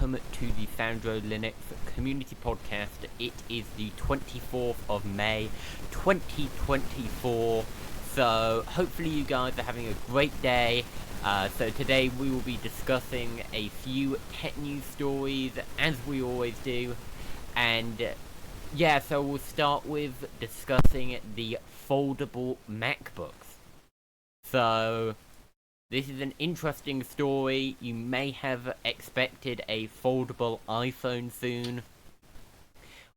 welcome to the Sandro Linux Community Podcast. It is the 24th of May, 2024, so hopefully you guys are having a great day. So today we will be discussing a few tech news stories, as we always do, and yeah, so we'll start with discussing the foldable Macbooks. So this is an interesting story. You may have expected a foldable iPhone soon.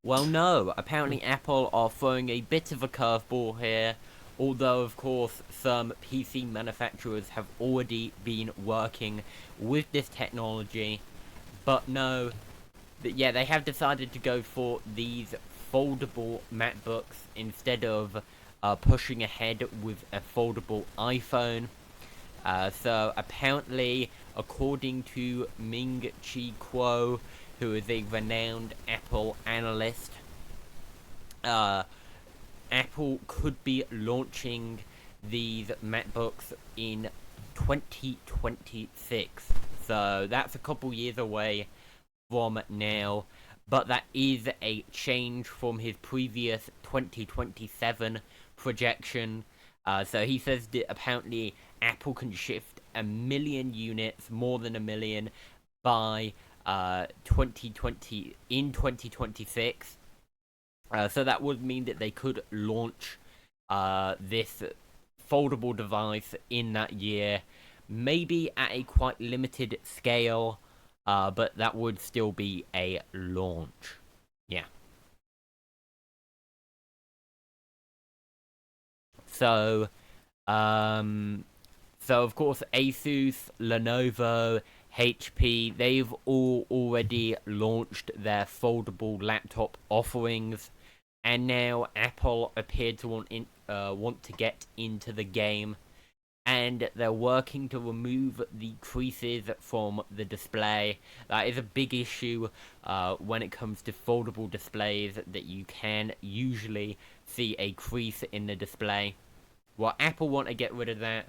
Well, no. Apparently Apple are throwing a bit of a curveball here. Although, of course, some PC manufacturers have already been working with this technology. But no. Yeah, they have decided to go for these foldable MacBooks instead of pushing ahead with a foldable iPhone. So apparently, according to Ming-Chi Kuo, who is a renowned Apple analyst, Apple could be launching these MacBooks in 2026. So that's a couple years away from now, but that is a change from his previous 2027 projection. So he says that apparently Apple can shift 1 million units, more than 1 million, by 2026. So that would mean that they could launch this foldable device in that year, maybe at a quite limited scale, but that would still be a launch. Yeah. So, of course, Asus, Lenovo, HP, they've all already launched their foldable laptop offerings, and now Apple appeared to want to get into the game, and they're working to remove the creases from the display. That is a big issue when it comes to foldable displays, that you can usually see a crease in the display. Well, Apple want to get rid of that,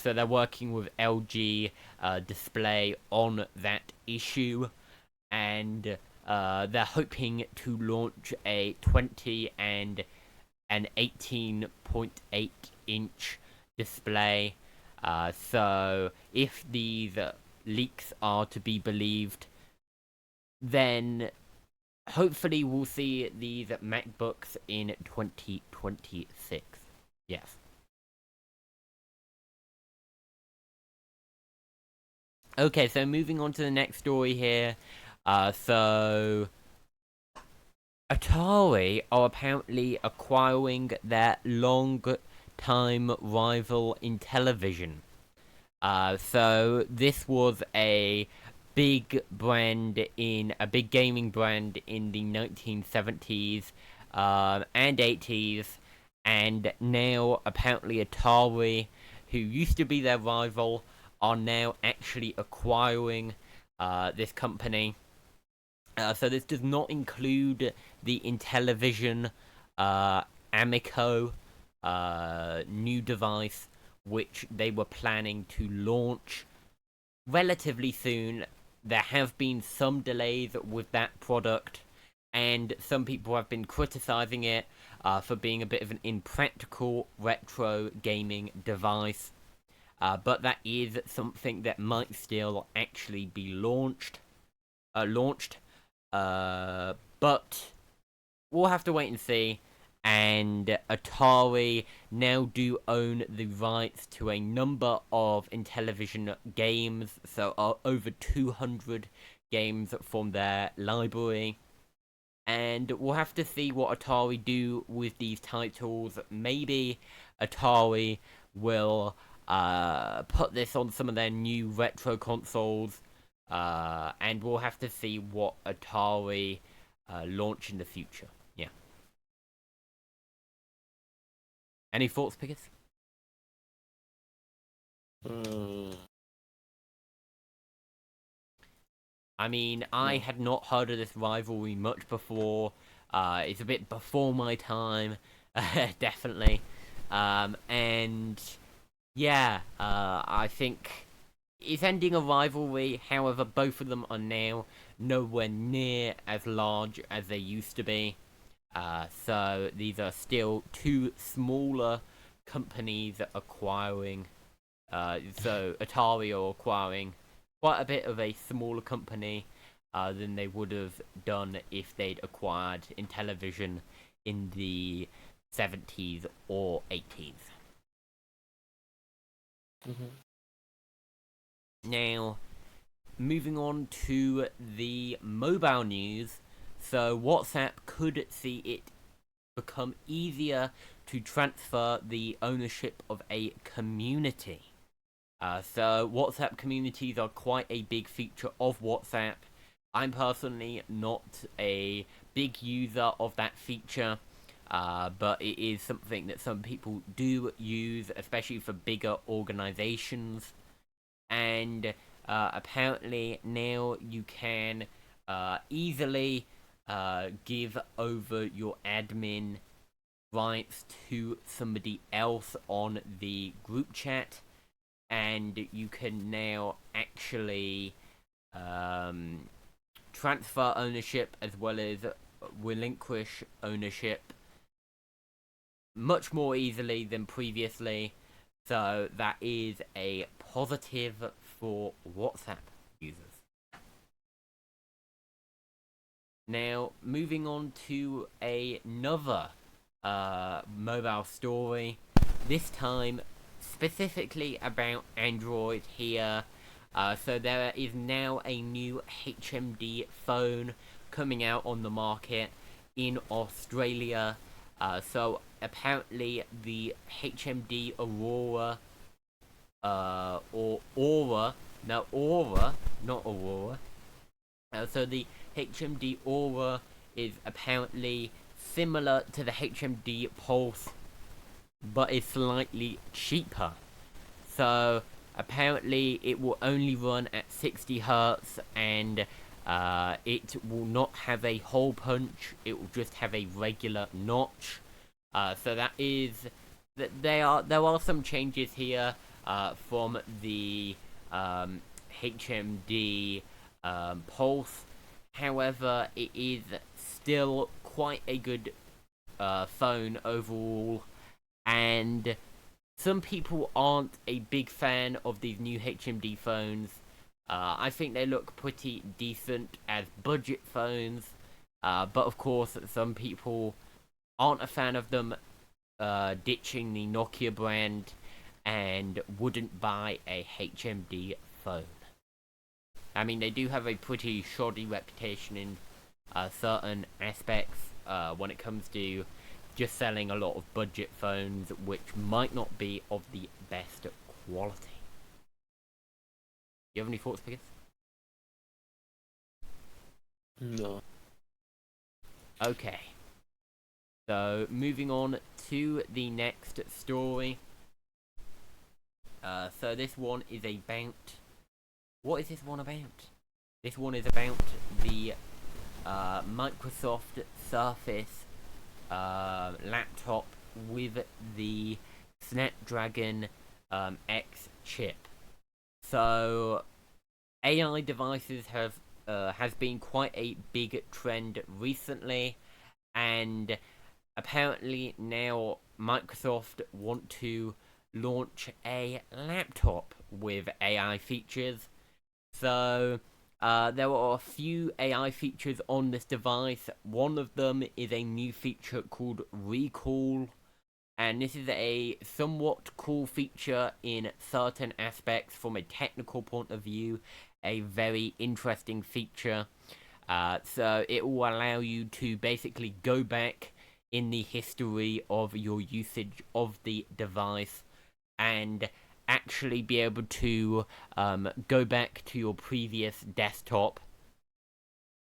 so they're working with LG Display on that issue, and they're hoping to launch a 20 and an 18.8 inch display. So if these leaks are to be believed, then hopefully we'll see these MacBooks in 2026. Yes. Okay, so moving on to the next story here. So Atari are apparently acquiring their long-time rival in television. So this was a big gaming brand in the 1970s and 80s, and now apparently Atari, who used to be their rival, are now actually acquiring this company. So this does not include the Intellivision Amico new device, which they were planning to launch relatively soon. There have been some delays with that product, and some people have been criticizing it for being a bit of an impractical retro gaming device. But that is something that might still actually be launched. But we'll have to wait and see. And Atari now do own the rights to a number of Intellivision games, so over 200 games from their library. And we'll have to see what Atari do with these titles. Maybe Atari will put this on some of their new retro consoles, and we'll have to see what Atari launch in the future. Yeah. Any thoughts, Pickers? I mean, I had not heard of this rivalry much before. It's a bit before my time, definitely. And yeah, I think it's ending a rivalry. However, both of them are now nowhere near as large as they used to be. So these are still two smaller companies acquiring. So Atari are acquiring quite a bit of a smaller company than they would have done if they'd acquired Intellivision in the 70s or 80s. Now, moving on to the mobile news. So WhatsApp could see it become easier to transfer the ownership of a community. So WhatsApp communities are quite a big feature of WhatsApp. I'm personally not a big user of that feature, but it is something that some people do use, especially for bigger organizations. And apparently now you can easily give over your admin rights to somebody else on the group chat, and you can now actually transfer ownership as well as relinquish ownership much more easily than previously. So that is a positive for WhatsApp users. Now, moving on to another mobile story, this time specifically about Android here. So there is now a new HMD phone coming out on the market in Australia. So apparently the HMD Aurora, or Aura, no, Aura, not Aurora. So the HMD Aura is apparently similar to the HMD Pulse, but is slightly cheaper. So apparently it will only run at 60 Hz, and it will not have a hole punch. It will just have a regular notch. So that is that there are some changes here from the HMD Pulse. However, it is still quite a good phone overall, and some people aren't a big fan of these new HMD phones. I think they look pretty decent as budget phones, but of course some people aren't a fan of them, ditching the Nokia brand and wouldn't buy a HMD phone. I mean, they do have a pretty shoddy reputation in certain aspects when it comes to just selling a lot of budget phones, which might not be of the best quality. Do you have any thoughts, Pickers? No. Okay. So, moving on to the next story. So this one is about... What is this one about? This one is about the Microsoft Surface laptop with the Snapdragon X chip. So AI devices has been quite a big trend recently, and apparently now Microsoft want to launch a laptop with AI features. So there are a few AI features on this device. One of them is a new feature called Recall, and this is a somewhat cool feature in certain aspects from a technical point of view. A very interesting feature. So it will allow you to basically go back in the history of your usage of the device and actually be able to go back to your previous desktop.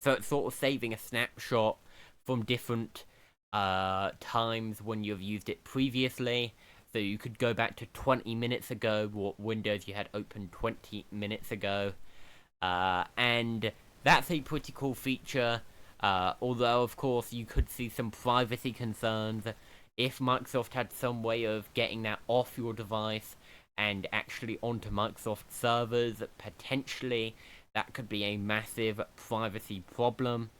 So it's sort of saving a snapshot from different times when you've used it previously. So you could go back to 20 minutes ago, what windows you had open 20 minutes ago. And that's a pretty cool feature. Although, of course, you could see some privacy concerns if Microsoft had some way of getting that off your device and actually onto Microsoft servers, potentially that could be a massive privacy problem.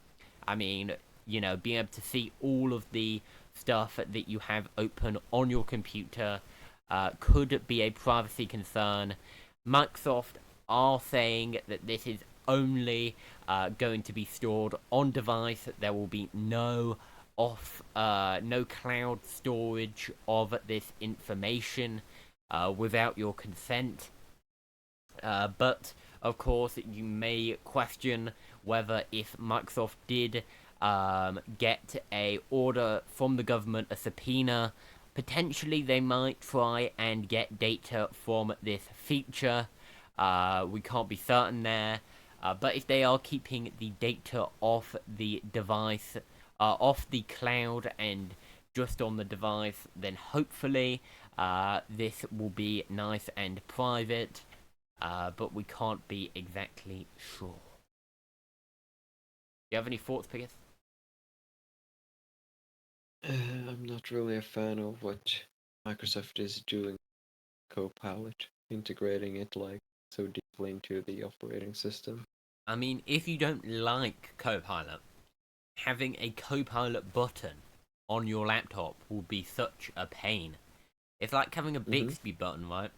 I mean, being able to see all of the stuff that you have open on your computer could be a privacy concern. Microsoft are saying that this is only going to be stored on device. There will be no no cloud storage of this information without your consent. But of course, you may question whether if Microsoft did get a order from the government, a subpoena, potentially they might try and get data from this feature. We can't be certain there. But if they are keeping the data off the device, off the cloud and just on the device, then hopefully this will be nice and private. But we can't be exactly sure. Do you have any thoughts, Pigus? I'm not really a fan of what Microsoft is doing. Copilot, integrating it like so deeply into the operating system. I mean, if you don't like Copilot, having a Copilot button on your laptop will be such a pain. It's like having a Bixby button, right?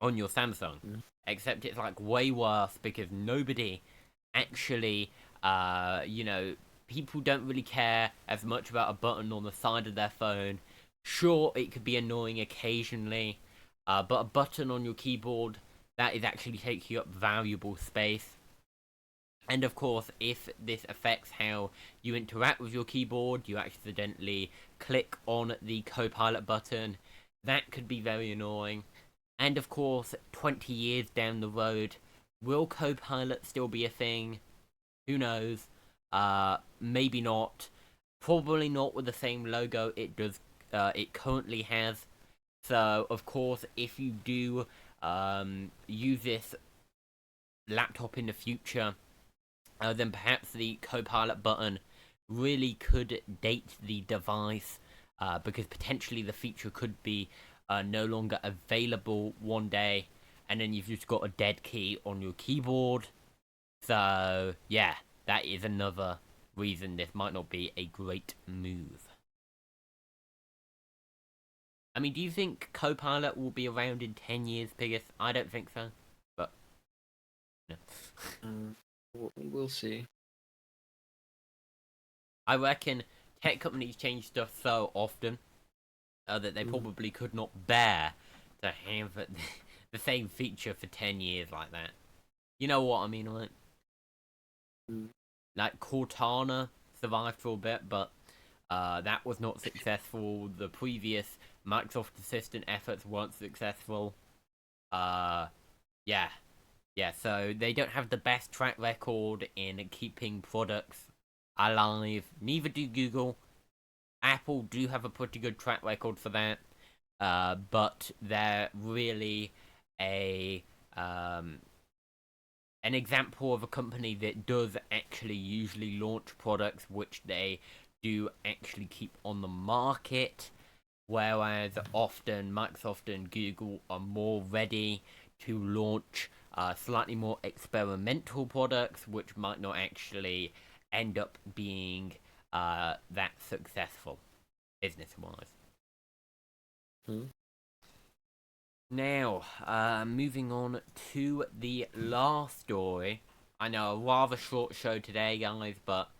On your Samsung. Except it's like way worse because nobody actually, people don't really care as much about a button on the side of their phone. Sure, it could be annoying occasionally, but a button on your keyboard, that is actually taking up valuable space. And of course, if this affects how you interact with your keyboard, you accidentally click on the Copilot button, that could be very annoying. And of course, 20 years down the road, will Copilot still be a thing? Who knows? Maybe not. Probably not with the same logo it currently has. So, of course, if you do use this laptop in the future, then perhaps the Copilot button really could date the device, because potentially the feature could be no longer available one day, and then you've just got a dead key on your keyboard. So, yeah, that is another reason this might not be a great move. I mean, do you think Copilot will be around in 10 years, Pigus? I don't think so, but... No. We'll see. I reckon tech companies change stuff so often that they probably could not bear to have the same feature for 10 years like that. You know what I mean, right? Like, Cortana survived for a bit, but that was not successful. The previous Microsoft Assistant efforts weren't successful. Yeah. Yeah, so they don't have the best track record in keeping products alive. Neither do Google. Apple do have a pretty good track record for that. But they're really a an example of a company that does actually usually launch products which they do actually keep on the market, whereas often Microsoft and Google are more ready to launch slightly more experimental products which might not actually end up being that successful business-wise. Now, moving on to the last story. I know, a rather short show today, guys, but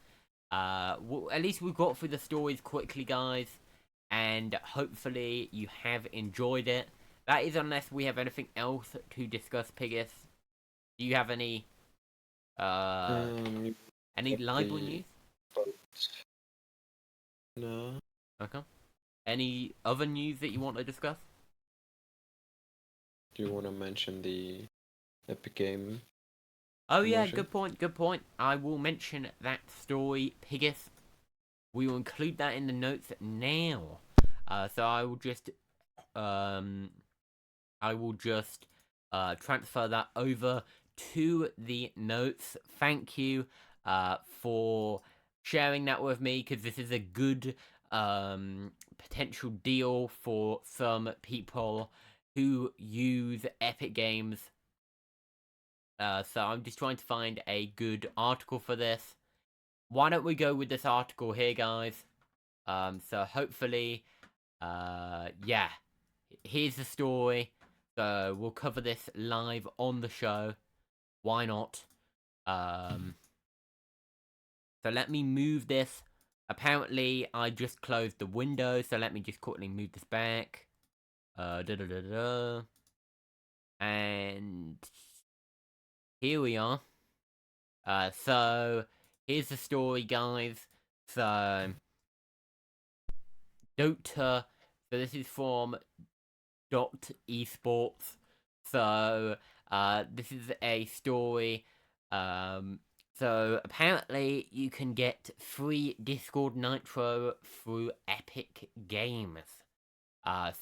at least we got through the stories quickly, guys, and hopefully you have enjoyed it. That is unless we have anything else to discuss, Pigus. Do you have any libel news? No. Okay. Any other news that you want to discuss? Do you want to mention the Epic Game? Oh yeah, good point. I will mention that story, Pigus. We will include that in the notes now. So I will just transfer that over to the notes. Thank you for sharing that with me, because this is a good potential deal for some people who use Epic Games. So I'm just trying to find a good article for this. Why don't we go with this article here, guys? So hopefully, yeah, here's the story. So we'll cover this live on the show. Why not? So let me move this. Apparently, I just closed the window, so let me just quickly move this back. And here we are. So here's the story, guys. So Dota. So this is from Dot Esports. So this is a story. So apparently you can get free Discord Nitro through Epic Games.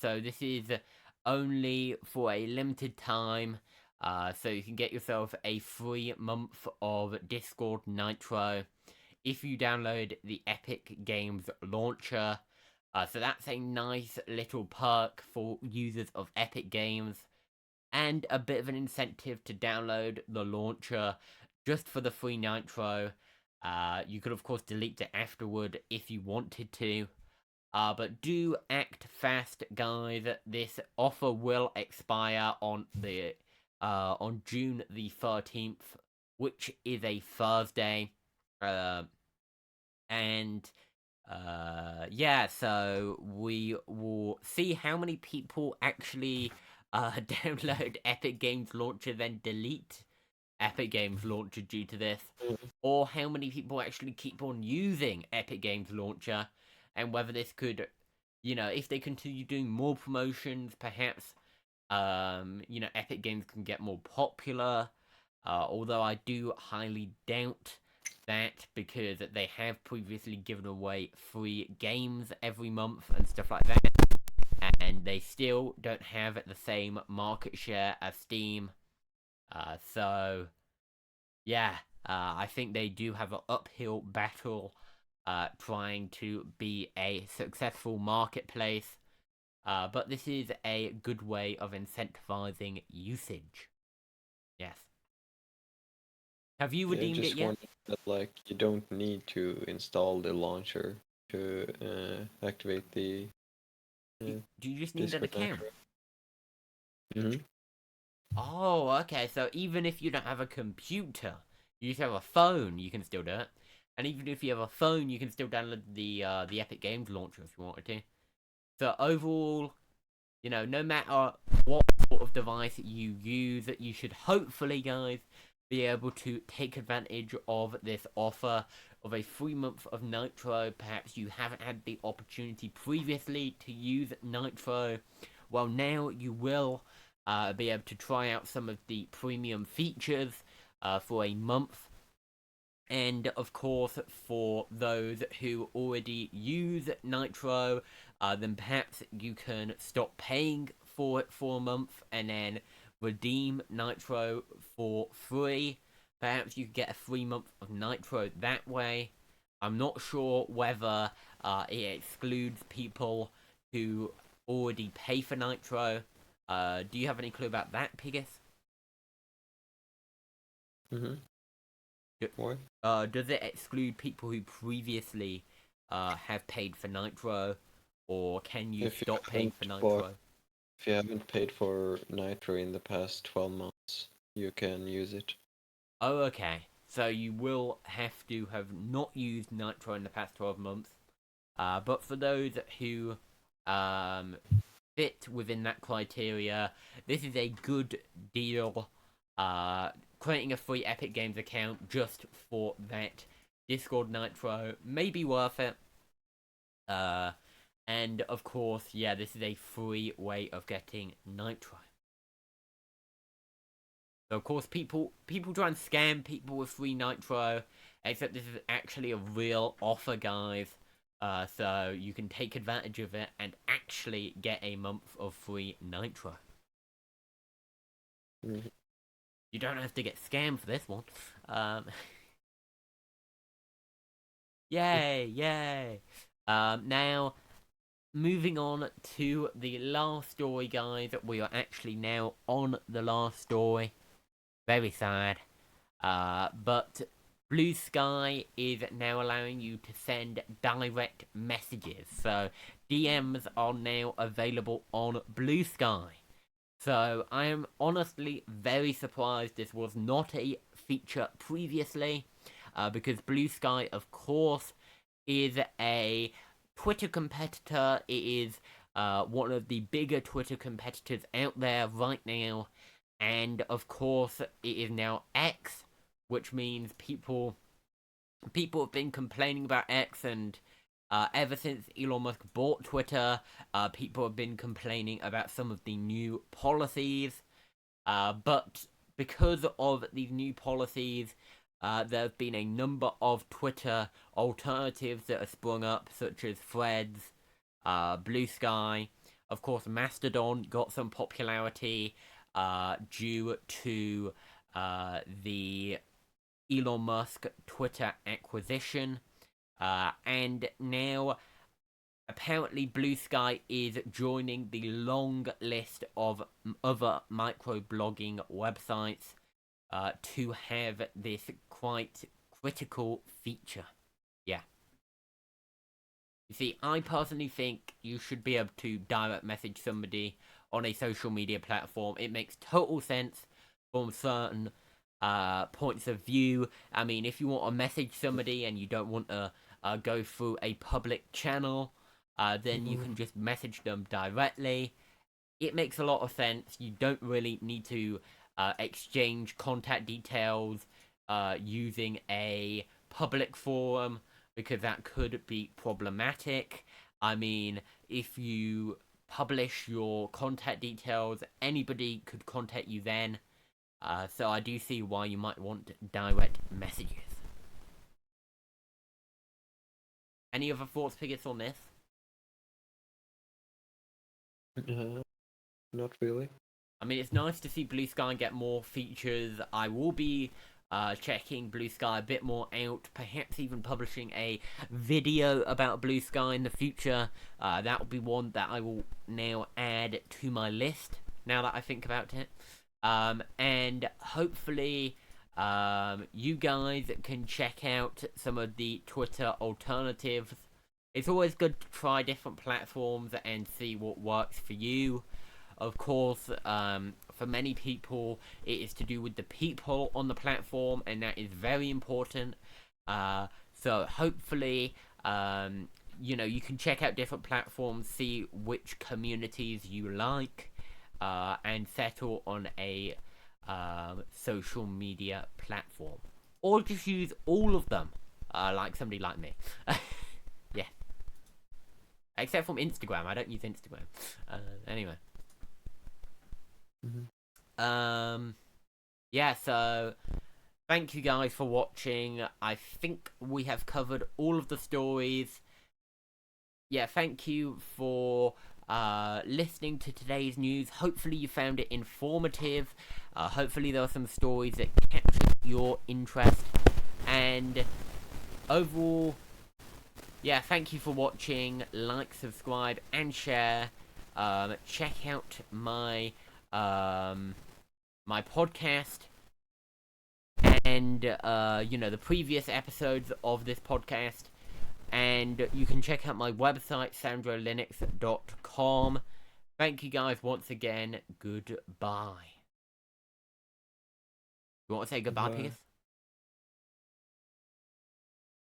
So this is only for a limited time. So you can get yourself a free month of Discord Nitro if you download the Epic Games launcher. So that's a nice little perk for users of Epic Games, and a bit of an incentive to download the launcher just for the free Nitro. You could of course delete it afterward if you wanted to. But do act fast, guys. This offer will expire on June the 13th, which is a Thursday. And yeah, so we will see how many people actually download Epic Games Launcher then delete Epic Games Launcher due to this, or how many people actually keep on using Epic Games Launcher, and whether this could, if they continue doing more promotions, perhaps, Epic Games can get more popular. Although I do highly doubt that, because they have previously given away free games every month and stuff like that, and they still don't have the same market share as Steam. So yeah, I think they do have an uphill battle trying to be a successful marketplace. But this is a good way of incentivizing usage. Yes. Have you Yeah, redeemed it just yet? one that like you don't need to install the launcher to activate the Do you just need an Discord account? Nitro. Mm-hmm. Oh, okay. So even if you don't have a computer, you just have a phone, you can still do it. And even if you have a phone, you can still download the Epic Games launcher if you wanted to. So overall, no matter what sort of device you use, you should hopefully, guys, be able to take advantage of this offer of a free month of Nitro. Perhaps you haven't had the opportunity previously to use Nitro. Well, now you will be able to try out some of the premium features for a month. And of course, for those who already use Nitro, then perhaps you can stop paying for it for a month and then redeem Nitro for free. Perhaps you could get a free month of Nitro that way. I'm not sure whether it excludes people who already pay for Nitro. Do you have any clue about that, Pigus? Mm-hmm. What? Does it exclude people who previously have paid for Nitro, or can you If you stop paying for haven't bought, Nitro? if you haven't paid for Nitro in the past 12 months, you can use it. Oh, okay. So you will have to have not used Nitro in the past 12 months. But for those who um, fit within that criteria, this is a good deal. Creating a free Epic Games account just for that Discord Nitro may be worth it. Uh, and of course, yeah, this is a free way of getting Nitro. So of course, people try and scam people with free Nitro, except this is actually a real offer, guys. So you can take advantage of it and actually get a month of free Nitro. Mm-hmm. You don't have to get scammed for this one. Yay, yay. Now moving on to the last story, guys. We are actually now on the last story. Very sad. But Blue Sky is now allowing you to send direct messages. So DMs are now available on Blue Sky. So I am honestly very surprised this was not a feature previously, because Blue Sky, of course, is a Twitter competitor. It is one of the bigger Twitter competitors out there right now. And of course, it is now X, which means people have been complaining about X, and ever since Elon Musk bought Twitter, people have been complaining about some of the new policies. But because of these new policies, there have been a number of Twitter alternatives that have sprung up, such as Threads, Blue Sky. Of course, Mastodon got some popularity due to the Elon Musk Twitter acquisition. And now, apparently, Blue Sky is joining the long list of other microblogging websites to have this quite critical feature. Yeah. You see, I personally think you should be able to direct message somebody on a social media platform. It makes total sense from certain points of view. I mean, if you want to message somebody and you don't want to go through a public channel, then you can just message them directly. It makes a lot of sense. You don't really need to exchange contact details using a public forum, because that could be problematic. I mean, if you publish your contact details, anybody could contact you then. So I do see why you might want direct messages. Any other thoughts, Piggis, on this? Not really. I mean, it's nice to see Blue Sky get more features. I will be checking Blue Sky a bit more out, perhaps even publishing a video about Blue Sky in the future. That will be one that I will now add to my list, now that I think about it. And hopefully you guys can check out some of the Twitter alternatives. It's always good to try different platforms and see what works for you. Of course, for many people, it is to do with the people on the platform, and that is very important. So hopefully, you can check out different platforms, see which communities you like, and settle on a social media platform. Or just use all of them, like somebody like me. Yeah. Except from Instagram. I don't use Instagram. Anyway. Yeah, so thank you guys for watching. I think we have covered all of the stories. Yeah, thank you for listening to today's news. Hopefully you found it informative. Hopefully there are some stories that captured your interest. And overall, yeah, thank you for watching. Like, subscribe, and share. Check out my my podcast, and the previous episodes of this podcast, and you can check out my website, sandrolinux.com. Thank you guys once again. Goodbye. You want to say goodbye, Piers?